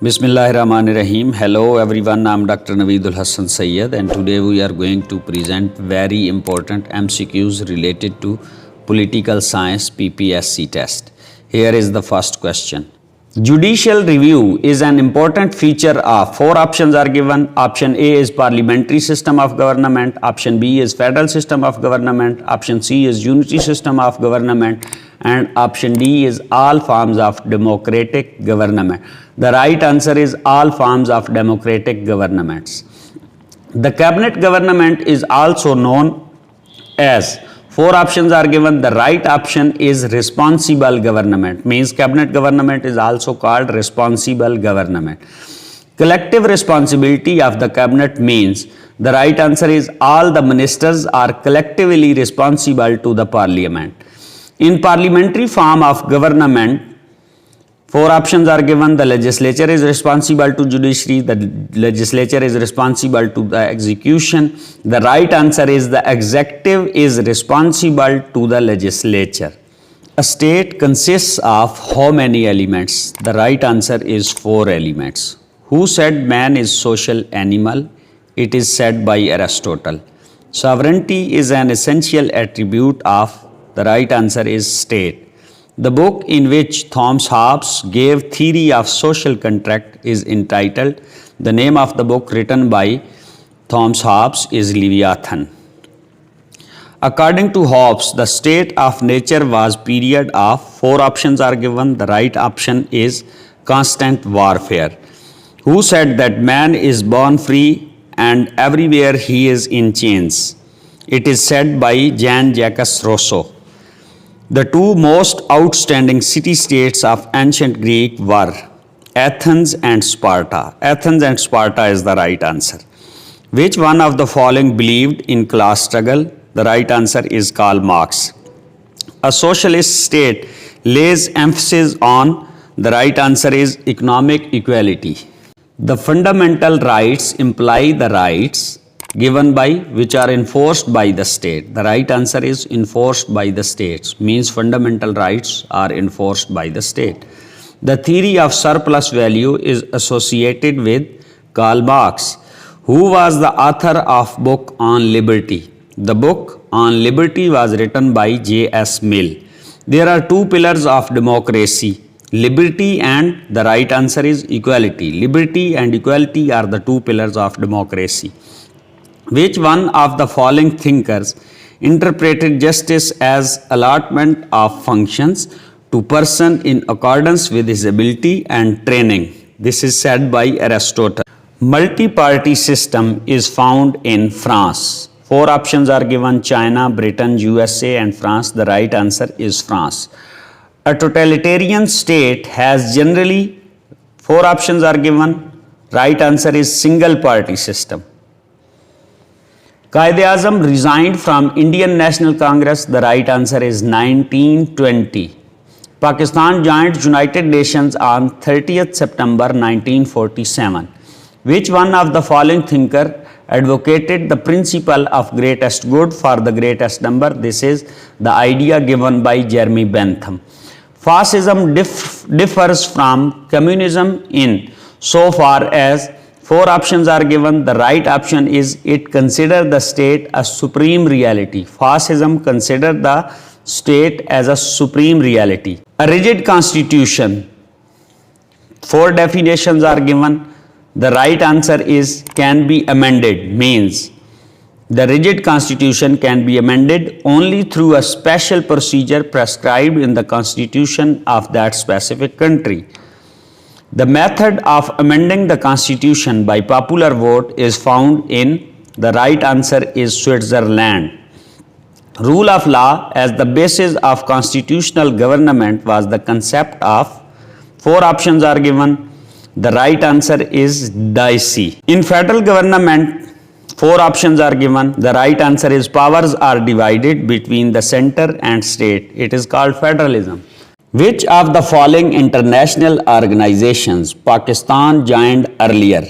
Bismillahirrahmanirrahim. Hello everyone, I'm Dr. Naveedul Hassan Sayyed and today we are going to present very important MCQs related to political science PPSC test. Here is the first question. Judicial review is an important feature of, four options are given. Option A is parliamentary system of government. Option B is federal system of government. Option C is unity system of government. And option D is all forms of democratic government. The right answer is all forms of democratic governments. The cabinet government is also known as, four options are given. The right option is responsible government, means cabinet government is also called responsible government. Collective responsibility of the cabinet means, the right answer is all the ministers are collectively responsible to the parliament. In parliamentary form of government, four options are given. The legislature is responsible to judiciary, the legislature is responsible to the execution. The right answer is the executive is responsible to the legislature. A state consists of how many elements? The right answer is four elements. Who said man is social animal? It is said by Aristotle. Sovereignty is an essential attribute of, the right answer is state. The book in which Thomas Hobbes gave theory of social contract is entitled, the name of the book written by Thomas Hobbes is Leviathan. According to Hobbes, the state of nature was period of, four options are given. The right option is constant warfare. Who said that man is born free and everywhere he is in chains? It is said by Jean-Jacques Rousseau. The two most outstanding city-states of ancient Greek were Athens and Sparta. Athens and Sparta is the right answer. Which one of the following believed in class struggle? The right answer is Karl Marx. A socialist state lays emphasis on, the right answer is economic equality. The fundamental rights imply the rights given by which are enforced by the state. The right answer is enforced by the states, means fundamental rights are enforced by the state. The theory of surplus value is associated with Karl Marx. Who was the author of book on liberty? The book on liberty was written by J.S. Mill. There are two pillars of democracy, liberty and, the right answer is equality. Liberty and equality are the two pillars of democracy. Which one of the following thinkers interpreted justice as allotment of functions to person in accordance with his ability and training? This is said by Aristotle. Multi-party system is found in France. Four options are given: China, Britain, USA and France. The right answer is France. A totalitarian state has generally, four options are given. Right answer is single party system. Quaid-e-Azam resigned from Indian National Congress. The right answer is 1920. Pakistan joined United Nations on 30th September 1947. Which one of the following thinker advocated the principle of greatest good for the greatest number? This is the idea given by Jeremy Bentham. Fascism differs from communism in so far as, four options are given. The right option is it considers the state a supreme reality. Fascism considers the state as a supreme reality. A rigid constitution, four definitions are given. The right answer is can be amended, means the rigid constitution can be amended only through a special procedure prescribed in the constitution of that specific country. The method of amending the constitution by popular vote is found in, the right answer is Switzerland. Rule of law as the basis of constitutional government was the concept of, four options are given. The right answer is Dicey. In federal government, four options are given. The right answer is powers are divided between the center and state. It is called federalism. Which of the following international organizations Pakistan joined earlier?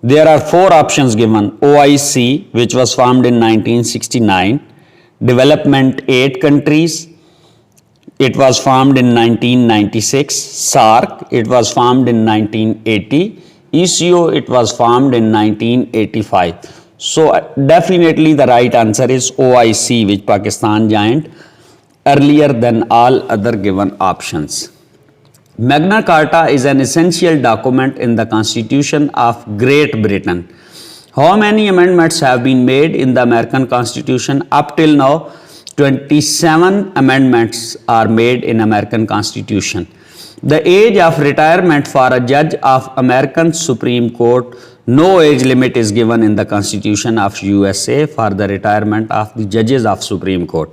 There are four options given. OIC, which was formed in 1969, Development Aid Countries, it was formed in 1996. SARC, it was formed in 1980. ECO, it was formed in 1985. So definitely the right answer is OIC, which Pakistan joined earlier than all other given options. Magna Carta is an essential document in the Constitution of Great Britain. How many amendments have been made in the American Constitution? Up till now, 27 amendments are made in American Constitution. The age of retirement for a judge of American Supreme Court, no age limit is given in the Constitution of USA for the retirement of the judges of Supreme Court.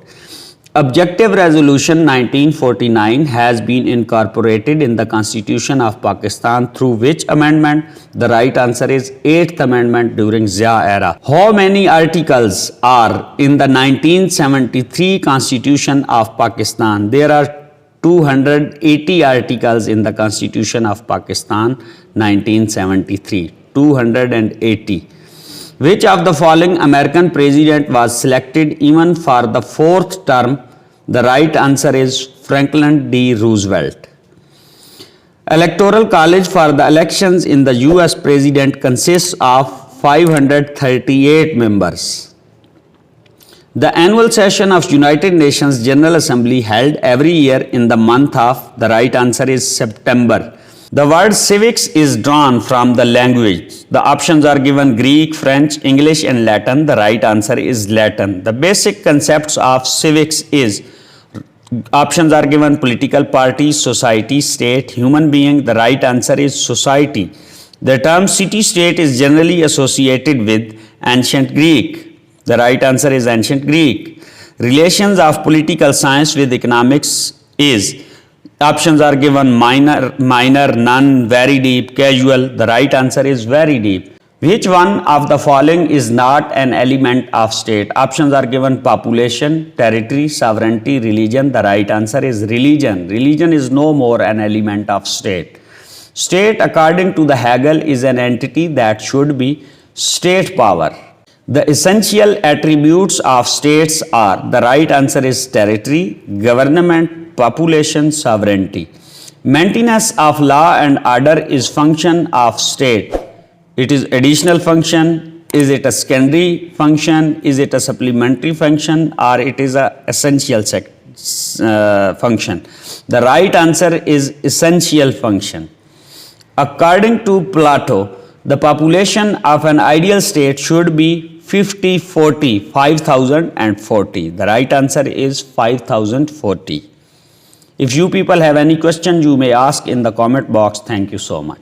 Objective Resolution 1949 has been incorporated in the Constitution of Pakistan through which amendment? The right answer is 8th Amendment during Zia era. How many articles are in the 1973 Constitution of Pakistan? There are 280 articles in the Constitution of Pakistan 1973. 280. Which of the following American president was selected even for the 4th term? The right answer is Franklin D. Roosevelt. Electoral College for the elections in the US president consists of 538 members. The annual session of United Nations General Assembly held every year in the month of, the right answer is September. The word civics is drawn from the language. The options are given Greek, French, English and Latin. The right answer is Latin. The basic concepts of civics is, options are given political party, society, state, human being. The right answer is society. The term city-state is generally associated with ancient Greek. The right answer is ancient Greek. Relations of political science with economics is, options are given minor, none, very deep, casual. The right answer is very deep. Which one of the following is not an element of state? Options are given population, territory, sovereignty, religion. The right answer is religion. Religion is no more an element of state. State, according to the Hegel, is an entity that should be state power. The essential attributes of states are, the right answer is territory, government, population, sovereignty. Maintenance of law and order is function of state. It is additional function. Is it a secondary function? Is it a supplementary function? Or it is a essential function? The right answer is essential function. According to Plato, the population of an ideal state should be 50-40, 5040. The right answer is 5040. If you people have any questions, you may ask in the comment box. Thank you so much.